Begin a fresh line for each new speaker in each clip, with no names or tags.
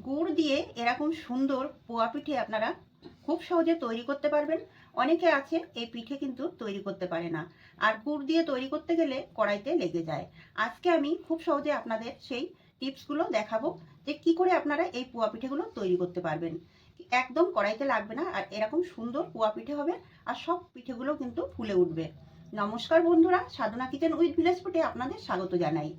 গুড় দিয়ে এরকম সুন্দর পোয়া পিঠে আপনারা খুব সহজে তৈরি করতে পারবেন। অনেকে আছে এই পিঠে কিন্তু তৈরি করতে পারে না, আর গুড় দিয়ে তৈরি করতে গেলে কড়াইতে লেগে যায়। আজকে আমি খুব সহজে আপনাদের সেই টিপসগুলো দেখাবো যে কি করে আপনারা এই পোয়া পিঠেগুলো তৈরি করতে পারবেন। একদম কড়াইতে লাগবে না, আর এরকম সুন্দর পোয়া পিঠে হবে, আর সব পিঠেগুলো কিন্তু ফুলে উঠবে। নমস্কার বন্ধুরা, সাধনা কিচেন উইথ ভিলেজ ফুডে আপনাদের স্বাগত জানাই।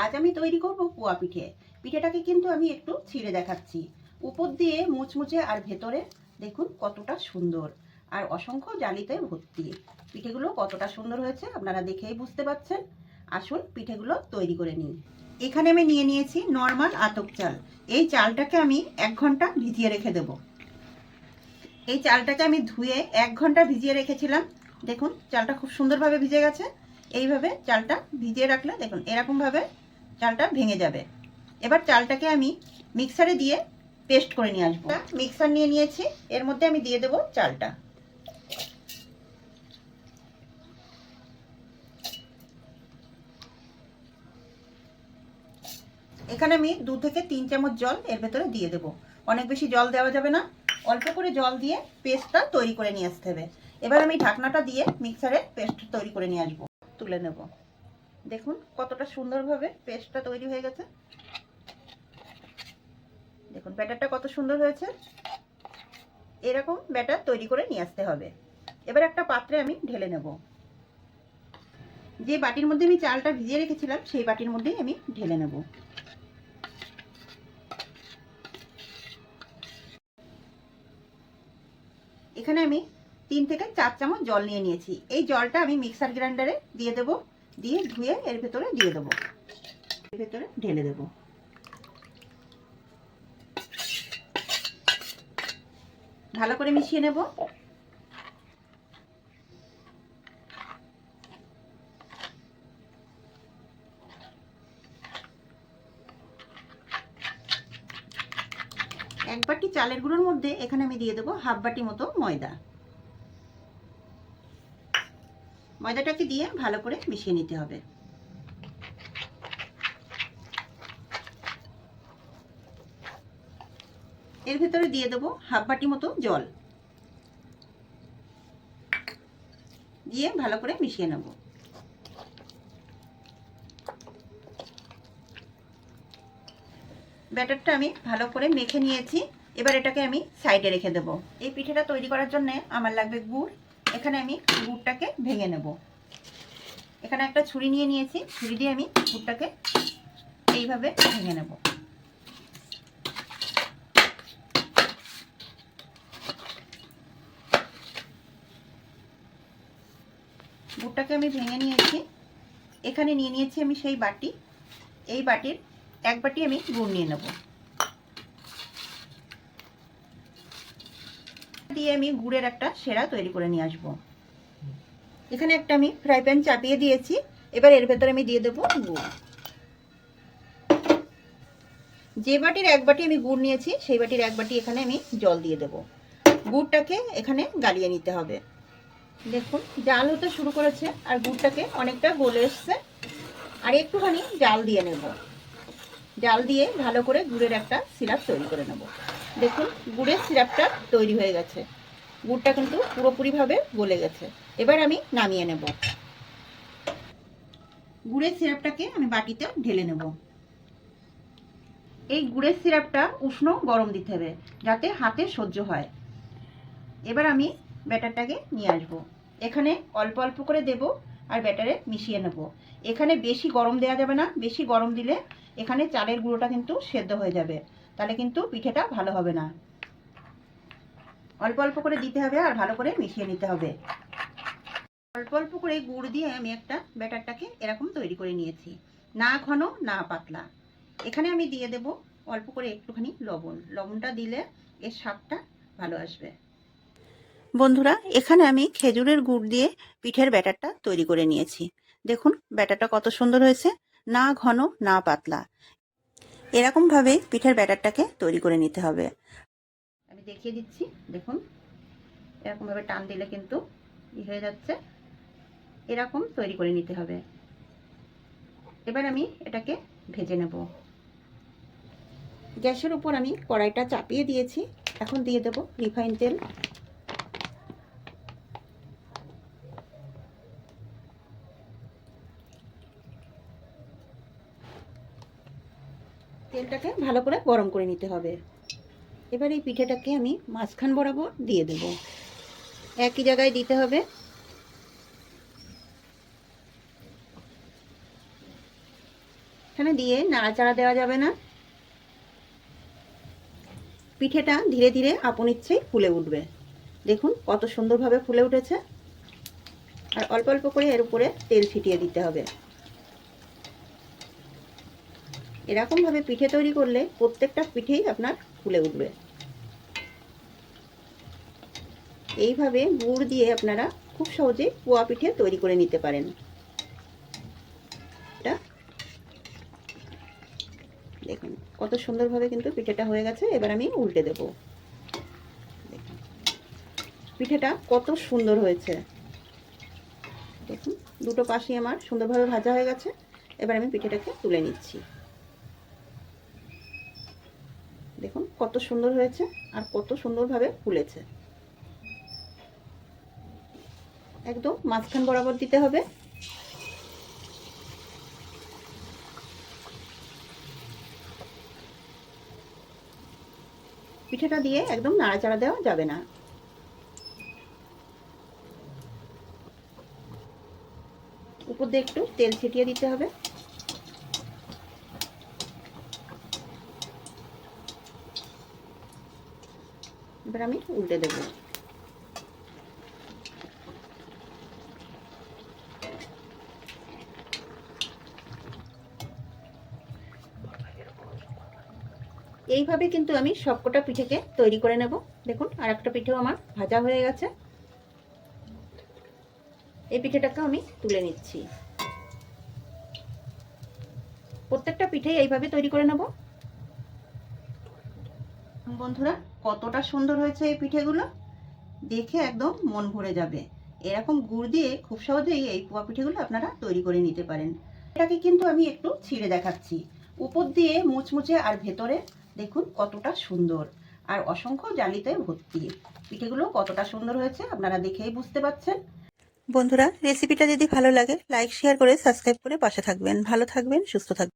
আজ আমি তৈরি করব পোয়া পিঠে। পিঠেটাকে কিন্তু আমি একটু ছিঁড়ে দেখাচ্ছি। উপর দিয়ে মুচমুচে, আর ভেতরে দেখুন কতটা সুন্দর, আর অসংখ্য জালিতে ভর্তি। পিঠেগুলো কতটা সুন্দর হয়েছে আপনারা দেখেই বুঝতে পারছেন। আসুন পিঠেগুলো তৈরি করে নিই। এখানে আমি নিয়ে নিয়েছি নর্মাল আতপ চাল। এই চালটাকে আমি 1 ঘন্টা ভিজিয়ে রেখে দেব। এই চালটাকে আমি ধুয়ে 1 ঘন্টা ভিজিয়ে রেখেছিলাম। দেখুন চালটা খুব সুন্দরভাবে ভিজে গেছে। এইভাবে চালটা ভিজিয়ে রাখলে দেখুন এরকমভাবে চালটা ভেঙে যাবে। এবার চালটাকে আমি মিক্সারে দিয়ে পেস্ট করে নিয়ে আসবো। মিক্সার নিয়ে নিয়েছি, এর মধ্যে আমি দিয়ে দেবো চালটা। এখানে আমি 2 থেকে 3 চামচ জল এর ভেতরে দিয়ে দেবো। অনেক বেশি জল দেওয়া যাবে না, অল্প করে জল দিয়ে পেস্টটা তৈরি করে নিয়ে আসতে হবে। এবার আমি ঢাকনাটা দিয়ে মিক্সারে পেস্ট তৈরি করে নিয়ে আসবো। তুলে নেব। দেখুন কতটা সুন্দরভাবে পেস্টটা তৈরি হয়ে গেছে। দেখুন ব্যাটারটা কত সুন্দর হয়েছে। এরকম ব্যাটার তৈরি করে নিয়ে আসতে হবে। এবার একটা পাত্রে আমি ঢেলে নেব। যে বাটির মধ্যে আমি চালটা ভিজিয়ে রেখেছিলাম সেই বাটির মধ্যেই আমি ঢেলে নেব। এখানে আমি 3 থেকে 4 চামচ জল নিয়ে নিয়েছি। এই জলটা আমি মিক্সার গ্রাইন্ডারে দিয়ে দেব, দিয়ে ধুয়ে এর ভেতরে দিয়ে দেবো, এর ভেতরে ঢেলে দেব। ভালো করে মিশিয়ে নেব। এক বাটি চালের গুঁড়োর মধ্যে এখানে আমি দিয়ে দেবো হাফ বাটি মতো ময়দা। ময়দাটাকে দিয়ে ভালো করে মিশিয়ে নিতে হবে। এর ভেতরে দিয়ে দেবো হাফ বাটি মতো জল, দিয়ে ভালো করে মিশিয়ে নেব। ব্যাটারটা আমি ভালো করে মেখে নিয়েছি। এবার এটাকে আমি সাইডে রেখে দেব। এই পিঠেটা তৈরি করার জন্য আমার লাগবে গুড়। এখানে আমি গুড়টাকে ভেঙে নেব। এখানে একটা ছুরি নিয়ে নিয়েছি, ছুরি দিয়ে আমি গুড়টাকে এইভাবে ভেঙে নেব। গুড়টাকে আমি ভেঙে নিয়েছি। এখানে নিয়ে নিয়েছি আমি সেই বাটি। এই বাটির 1 বাটি আমি গুড় নিয়ে নেব, দিয়ে আমি গুড়ের একটা সেরা তৈরি করে নিয়ে আসবো। এখানে একটা আমি ফ্রাই প্যান চাপিয়ে দিয়েছি। এবার এর ভেতরে আমি দিয়ে দেবো গুড়। যে বাটির 1 বাটি আমি গুড় নিয়েছি সেই বাটির 1 বাটি এখানে আমি জল দিয়ে দেব। গুড়টাকে এখানে গালিয়ে নিতে হবে। দেখুন জাল হতে শুরু করেছে, আর গুড়টাকে অনেকটা গলে এসছে। আর একটুখানি জাল দিয়ে নেব। জাল দিয়ে ভালো করে গুড়ের একটা সিরাপ তৈরি করে নেব। দেখুন গুড়ের সিরাপটা তৈরি হয়ে গেছে। গুড়টা কিন্তু পুরোপুরিভাবে গলে গেছে। এবার আমি নামিয়ে নেব। গুড়ের সিরাপটাকে আমি বাটিতে ঢেলে নেব। এই গুড়ের সিরাপটা উষ্ণ গরম দিতে হবে যাতে হাতে সহ্য হয়। এবার আমি ব্যাটারটাকে নিয়ে আসব। এখানে অল্প অল্প করে দেব, আর ব্যাটারে মিশিয়ে নেব। এখানে বেশি গরম দেওয়া যাবে না, বেশি গরম দিলে এখানে চালের গুঁড়োটা কিন্তু সেদ্ধ হয়ে যাবে, তাহলে কিন্তু পিঠেটা ভালো হবে না। অল্প অল্প করে দিতে হবে, আর ভালো করে মিশিয়ে নিতে হবে। অল্প অল্প করে গুড় দিয়ে আমি একটা ব্যাটারটাকে এরকম তৈরি করে নিয়েছি, না ঘন না পাতলা। এখানে আমি দিয়ে দেব অল্প করে একটুখানি লবণ। লবণটা দিলে এর স্বাদটা ভালো আসবে। বন্ধুরা, এখানে আমি খেজুরের গুড় দিয়ে পিঠের ব্যাটারটা তৈরি করে নিয়েছি। দেখুন ব্যাটারটা কত সুন্দর হয়েছে, না ঘন না পাতলা। এরকমভাবে পিঠের ব্যাটারটাকে তৈরি করে নিতে হবে। আমি দেখিয়ে দিচ্ছি, দেখুন এরকমভাবে টান দিলে কিন্তু হয়ে যাচ্ছে। এরকম তৈরি করে নিতে হবে। এবার আমি এটাকে ভেজে নেব। গ্যাসের উপর আমি কড়াইটা চাপিয়ে দিয়েছি। এখন দিয়ে দেব রিফাইন তেল। তেলটাকে ভালো করে গরম করে নিতে হবে। এবার এই পিঠেটাকে আমি মাঝখান বরাবর দিয়ে দেব। একই জায়গায় দিতে হবে। এখানে দিয়ে নাড়াচাড়া দেওয়া যাবে না। পিঠেটা ধীরে ধীরে আপন ইচ্ছেই ফুলে উঠবে। দেখুন কত সুন্দরভাবে ফুলে উঠেছে। আর অল্প অল্প করে এর উপরে তেল ছিটিয়ে দিতে হবে। এরকমভাবে পিঠে তৈরি করলে প্রত্যেকটা পিঠেই আপনার ফুলে উঠবে। এইভাবে গুড় দিয়ে আপনারা খুব সহজে পোয়া পিঠে তৈরি করে নিতে পারেন। এটা দেখুন কত সুন্দরভাবে কিন্তু পিঠেটা হয়ে গেছে। এবার আমি উল্টে দেব। দেখুন পিঠেটা কত সুন্দর হয়েছে। দেখুন দুটো পাশই আমার সুন্দরভাবে ভাজা হয়ে গেছে। এবার আমি পিঠেটাকে তুলে নিচ্ছি। দেখুন কত সুন্দর হয়েছে আর কত সুন্দরভাবে ফুলেছে। একদম মাঝখান বরাবর দিতে হবে। পিঠেটা দিয়ে একদম নাড়াচাড়া দেওয়া যাবে না। উপর দিয়ে একটু তেল ছিটিয়ে দিতে হবে। এবার আমি উল্টে দেব। এইভাবে কিন্তু আমি সবকটা পিঠেকে তৈরি করে নেব। দেখুন আর একটা পিঠেও আমার ভাজা হয়ে গেছে। এই পিঠেটাকে আমি তুলে নিচ্ছি। প্রত্যেকটা পিঠেই এইভাবে তৈরি করে নেব। বন্ধুরা কতটা সুন্দর হয়েছে এই পিঠেগুলো, দেখে একদম মন ভরে যাবে। এরকম গুড় দিয়ে খুব সহজেই এই পোয়া পিঠেগুলো আপনারা তৈরি করে নিতে পারেন। এটাকে কিন্তু আমি একটু ছিঁড়ে দেখাচ্ছি। উপর দিয়ে মুচমুচে আর ভেতরে দেখুন কতটা সুন্দর আর অসংখ্য জালিতে ভর্তি। পিঠেগুলো কতটা সুন্দর হয়েছে আপনারা দেখেই বুঝতে পারছেন। বন্ধুরা রেসিপিটা যদি ভালো লাগে লাইক শেয়ার করে সাবস্ক্রাইব করে পাশে থাকবেন। ভালো থাকবেন, সুস্থ থাকবেন।